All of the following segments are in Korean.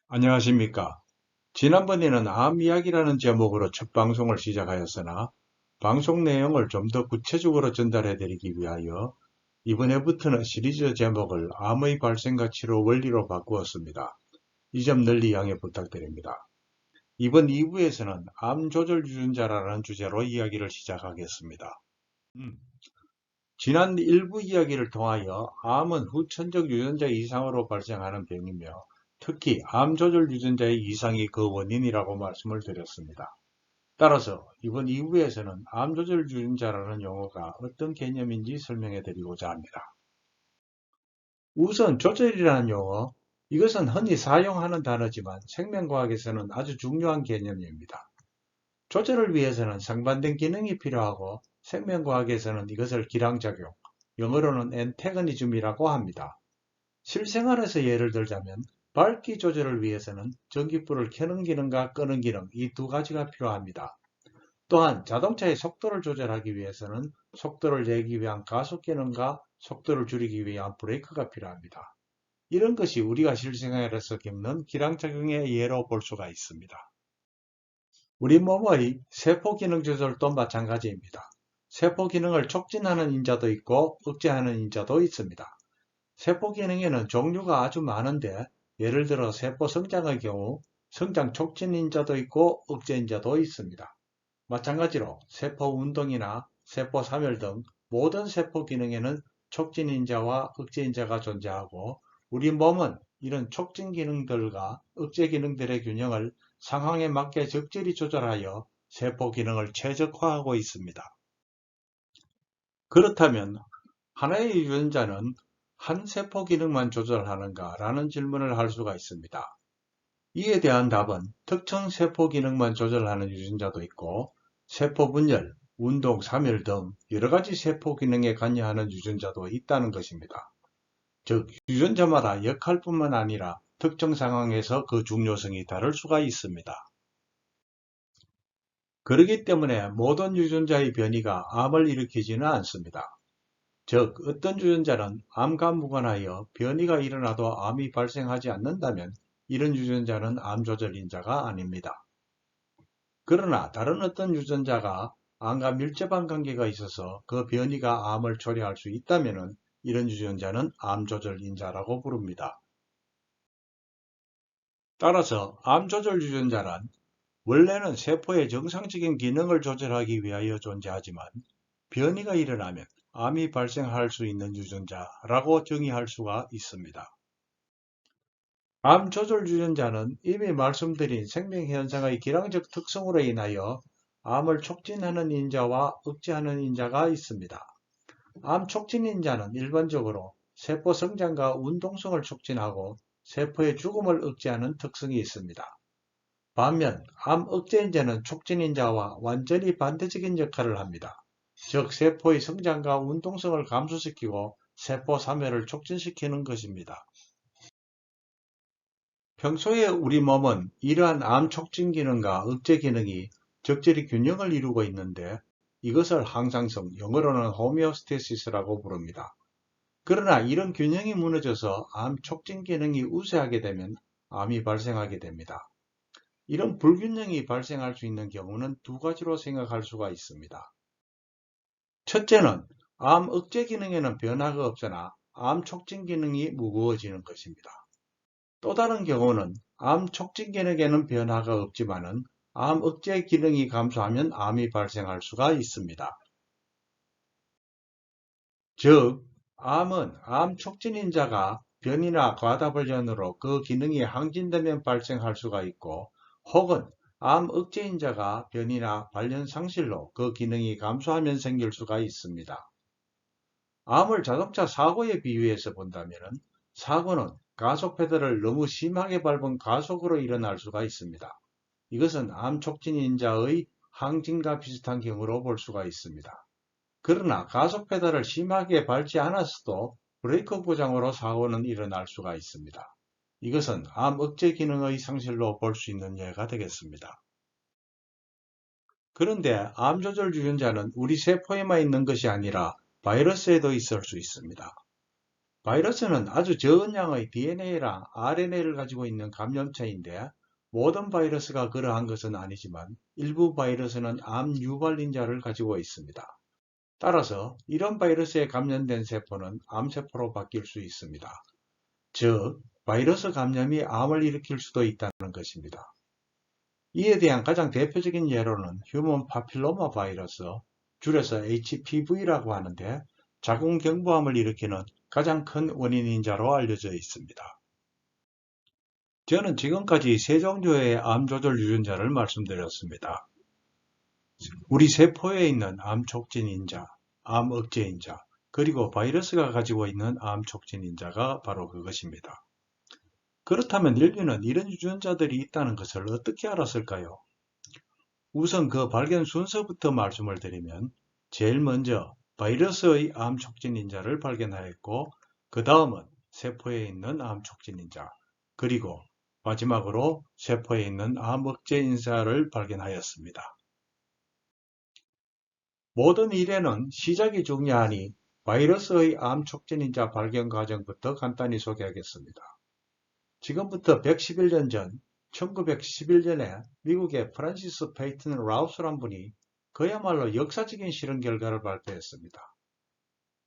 안녕하십니까. 지난번에는 암 이야기라는 제목으로 첫 방송을 시작하였으나 방송 내용을 좀 더 구체적으로 전달해 드리기 위하여 이번에부터는 시리즈 제목을 암의 발생과 치료 원리로 바꾸었습니다. 이 점 널리 양해 부탁드립니다. 이번 2부에서는 암 조절 유전자라는 주제로 이야기를 시작하겠습니다. 지난 1부 이야기를 통하여 암은 후천적 유전자 이상으로 발생하는 병이며 특히 암 조절 유전자의 이상이 그 원인이라고 말씀을 드렸습니다. 따라서 이번 2부에서는 암 조절 유전자라는 용어가 어떤 개념인지 설명해 드리고자 합니다. 우선 조절이라는 용어, 이것은 흔히 사용하는 단어지만 생명과학에서는 아주 중요한 개념입니다. 조절을 위해서는 상반된 기능이 필요하고 생명과학에서는 이것을 기량작용, 영어로는 엔태거니즘이라고 합니다. 실생활에서 예를 들자면 밝기 조절을 위해서는 전기불을 켜는 기능과 끄는 기능 이 두 가지가 필요합니다. 또한 자동차의 속도를 조절하기 위해서는 속도를 내기 위한 가속 기능과 속도를 줄이기 위한 브레이크가 필요합니다. 이런 것이 우리가 실생활에서 겪는 기량작용의 예로 볼 수가 있습니다. 우리 몸의 세포 기능 조절도 마찬가지입니다. 세포 기능을 촉진하는 인자도 있고 억제하는 인자도 있습니다. 세포 기능에는 종류가 아주 많은데 예를 들어 세포 성장의 경우 성장 촉진 인자도 있고 억제 인자도 있습니다. 마찬가지로 세포 운동이나 세포 사멸 등 모든 세포 기능에는 촉진 인자와 억제 인자가 존재하고 우리 몸은 이런 촉진 기능들과 억제 기능들의 균형을 상황에 맞게 적절히 조절하여 세포 기능을 최적화하고 있습니다. 그렇다면 하나의 유전자는 한 세포 기능만 조절하는가 라는 질문을 할 수가 있습니다. 이에 대한 답은 특정 세포 기능만 조절하는 유전자도 있고 세포 분열, 운동, 사멸 등 여러 가지 세포 기능에 관여하는 유전자도 있다는 것입니다. 즉, 유전자마다 역할뿐만 아니라 특정 상황에서 그 중요성이 다를 수가 있습니다. 그렇기 때문에 모든 유전자의 변이가 암을 일으키지는 않습니다. 즉, 어떤 유전자는 암과 무관하여 변이가 일어나도 암이 발생하지 않는다면 이런 유전자는 암 조절인자가 아닙니다. 그러나 다른 어떤 유전자가 암과 밀접한 관계가 있어서 그 변이가 암을 초래할 수 있다면 이런 유전자는 암 조절인자라고 부릅니다. 따라서 암 조절 유전자란 원래는 세포의 정상적인 기능을 조절하기 위하여 존재하지만 변이가 일어나면 암이 발생할 수 있는 유전자라고 정의할 수가 있습니다. 암 조절 유전자는 이미 말씀드린 생명현상의 기량적 특성으로 인하여 암을 촉진하는 인자와 억제하는 인자가 있습니다. 암 촉진 인자는 일반적으로 세포 성장과 운동성을 촉진하고 세포의 죽음을 억제하는 특성이 있습니다. 반면 암 억제 인자는 촉진 인자와 완전히 반대적인 역할을 합니다. 즉 세포의 성장과 운동성을 감소시키고 세포 사멸을 촉진시키는 것입니다. 평소에 우리 몸은 이러한 암 촉진 기능과 억제 기능이 적절히 균형을 이루고 있는데 이것을 항상성, 영어로는 호메오스테시스라고 부릅니다. 그러나 이런 균형이 무너져서 암 촉진 기능이 우세하게 되면 암이 발생하게 됩니다. 이런 불균형이 발생할 수 있는 경우는 두 가지로 생각할 수가 있습니다. 첫째는 암 억제 기능에는 변화가 없으나 암 촉진 기능이 무거워지는 것입니다. 또 다른 경우는 암 촉진 기능에는 변화가 없지만은 암 억제 기능이 감소하면 암이 발생할 수가 있습니다. 즉, 암은 암 촉진 인자가 변이나 과다불련으로 그 기능이 항진되면 발생할 수가 있고 혹은 암 억제 인자가 변이나 발련 상실로 그 기능이 감소하면 생길 수가 있습니다. 암을 자동차 사고에 비유해서 본다면 사고는 가속 페달을 너무 심하게 밟은 가속으로 일어날 수가 있습니다. 이것은 암 촉진 인자의 항진과 비슷한 경우로 볼 수가 있습니다. 그러나 가속 페달을 심하게 밟지 않았어도 브레이크 고장으로 사고는 일어날 수가 있습니다. 이것은 암 억제 기능의 상실로 볼 수 있는 예가 되겠습니다. 그런데 암 조절 유전자는 우리 세포에만 있는 것이 아니라 바이러스에도 있을 수 있습니다. 바이러스는 아주 적은 양의 DNA랑 RNA를 가지고 있는 감염체인데 모든 바이러스가 그러한 것은 아니지만 일부 바이러스는 암 유발인자를 가지고 있습니다. 따라서 이런 바이러스에 감염된 세포는 암세포로 바뀔 수 있습니다. 즉, 바이러스 감염이 암을 일으킬 수도 있다는 것입니다. 이에 대한 가장 대표적인 예로는 휴먼 파필로마 바이러스, 줄여서 HPV라고 하는데 자궁경부암을 일으키는 가장 큰 원인인자로 알려져 있습니다. 저는 지금까지 세 종류의 암 조절 유전자를 말씀드렸습니다. 우리 세포에 있는 암 촉진인자, 암 억제인자, 그리고 바이러스가 가지고 있는 암 촉진인자가 바로 그것입니다. 그렇다면 인류는 이런 유전자들이 있다는 것을 어떻게 알았을까요? 우선 그 발견 순서부터 말씀을 드리면 제일 먼저 바이러스의 암 촉진인자를 발견하였고 그 다음은 세포에 있는 암 촉진인자 그리고 마지막으로 세포에 있는 암 억제인자를 발견하였습니다. 모든 일에는 시작이 중요하니 바이러스의 암 촉진인자 발견 과정부터 간단히 소개하겠습니다. 지금부터 111년 전 1911년에 미국의 프란시스 페이튼 라우스란 분이 그야말로 역사적인 실험 결과를 발표했습니다.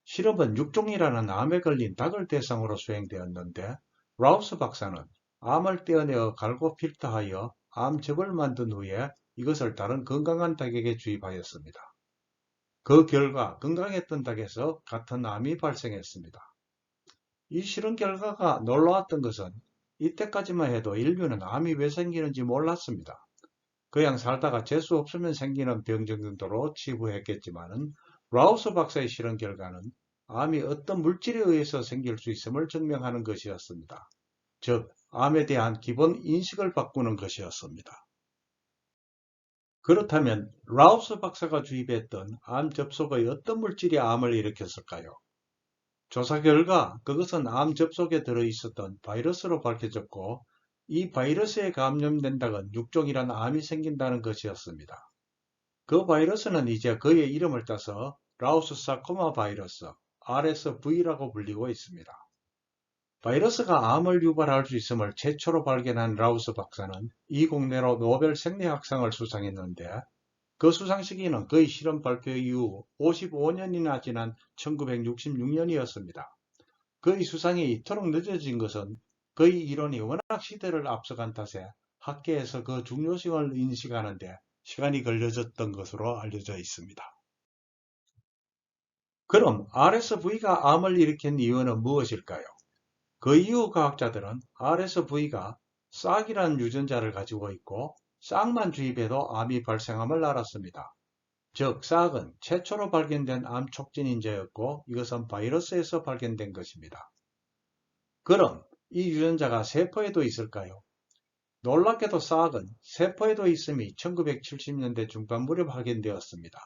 실험은 육종이라는 암에 걸린 닭을 대상으로 수행되었는데 라우스 박사는 암을 떼어내어 갈고 필터하여 암즙을 만든 후에 이것을 다른 건강한 닭에게 주입하였습니다. 그 결과 건강했던 닭에서 같은 암이 발생했습니다. 이 실험 결과가 놀라웠던 것은 이때까지만 해도 인류는 암이 왜 생기는지 몰랐습니다. 그냥 살다가 재수 없으면 생기는 병 정도로 치부했겠지만은 라우스 박사의 실험 결과는 암이 어떤 물질에 의해서 생길 수 있음을 증명하는 것이었습니다. 즉, 암에 대한 기본 인식을 바꾸는 것이었습니다. 그렇다면 라우스 박사가 주입했던 암 접속의 어떤 물질이 암을 일으켰을까요? 조사 결과 그것은 암 접속에 들어있었던 바이러스로 밝혀졌고 이 바이러스에 감염된다면 육종이란 암이 생긴다는 것이었습니다. 그 바이러스는 이제 그의 이름을 따서 라우스 사코마 바이러스, RSV라고 불리고 있습니다. 바이러스가 암을 유발할 수 있음을 최초로 발견한 라우스 박사는 이 공로로 노벨 생리학상을 수상했는데 그 수상 시기는 그의 실험 발표 이후 55년이나 지난 1966년이었습니다. 그의 수상이 이토록 늦어진 것은 그의 이론이 워낙 시대를 앞서간 탓에 학계에서 그 중요성을 인식하는 데 시간이 걸려졌던 것으로 알려져 있습니다. 그럼 RSV가 암을 일으킨 이유는 무엇일까요? 그 이후 과학자들은 RSV가 싹이라는 유전자를 가지고 있고 싹만 주입해도 암이 발생함을 알았습니다. 즉, 싹은 최초로 발견된 암 촉진인자였고 이것은 바이러스에서 발견된 것입니다. 그럼 이 유전자가 세포에도 있을까요? 놀랍게도 싹은 세포에도 있음이 1970년대 중반 무렵 확인되었습니다.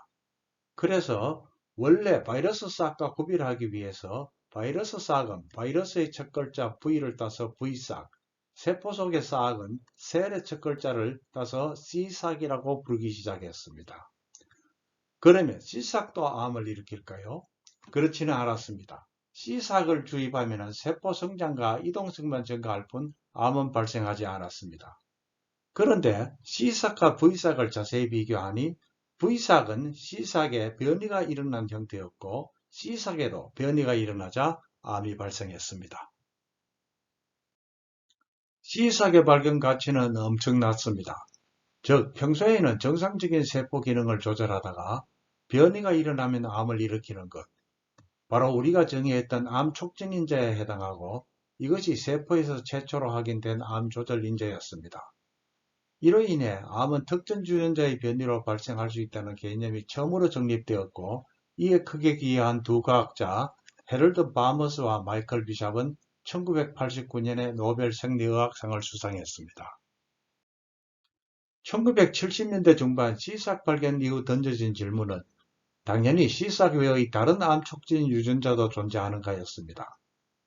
그래서 원래 바이러스 싹과 구별하기 위해서 바이러스 싹은 바이러스의 첫 글자 V를 따서 V싹, 세포 속의 싹은 셀의 첫 글자를 따서 C싹이라고 부르기 시작했습니다. 그러면 C싹도 암을 일으킬까요? 그렇지는 않았습니다. C싹을 주입하면 세포 성장과 이동성만 증가할 뿐 암은 발생하지 않았습니다. 그런데 C싹과 V싹을 자세히 비교하니 V싹은 C싹에 변이가 일어난 형태였고 C싹에도 변이가 일어나자 암이 발생했습니다. C싹의 발견 가치는 엄청났습니다. 즉, 평소에는 정상적인 세포 기능을 조절하다가 변이가 일어나면 암을 일으키는 것, 바로 우리가 정의했던 암 촉진인자에 해당하고 이것이 세포에서 최초로 확인된 암 조절 인자였습니다. 이로 인해 암은 특정 유전자의 변이로 발생할 수 있다는 개념이 처음으로 정립되었고 이에 크게 기여한 두 과학자 해럴드 바머스와 마이클 비샵은 1989년에 노벨 생리의학상을 수상했습니다. 1970년대 중반 C싹 발견 이후 던져진 질문은 당연히 C싹 외의 다른 암 촉진 유전자도 존재하는가였습니다.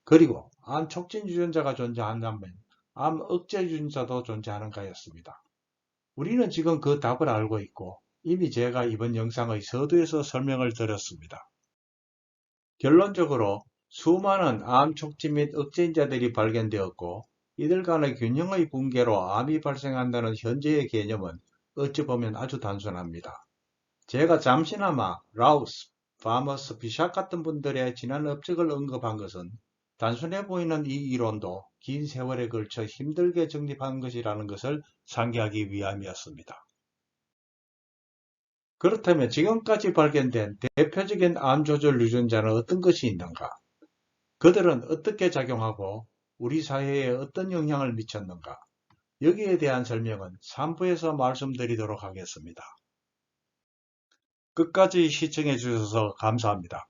그리고 암 촉진 유전자가 존재한다면 암 억제 유전자도 존재하는가였습니다. 우리는 지금 그 답을 알고 있고 이미 제가 이번 영상의 서두에서 설명을 드렸습니다. 결론적으로 수많은 암 촉진 및 억제인자들이 발견되었고 이들 간의 균형의 붕괴로 암이 발생한다는 현재의 개념은 어찌 보면 아주 단순합니다. 제가 잠시나마 라우스, 파머스, 비샥 같은 분들의 지난 업적을 언급한 것은 단순해 보이는 이 이론도 긴 세월에 걸쳐 힘들게 정립한 것이라는 것을 상기하기 위함이었습니다. 그렇다면 지금까지 발견된 대표적인 암 조절 유전자는 어떤 것이 있는가? 그들은 어떻게 작용하고 우리 사회에 어떤 영향을 미쳤는가? 여기에 대한 설명은 3부에서 말씀드리도록 하겠습니다. 끝까지 시청해 주셔서 감사합니다.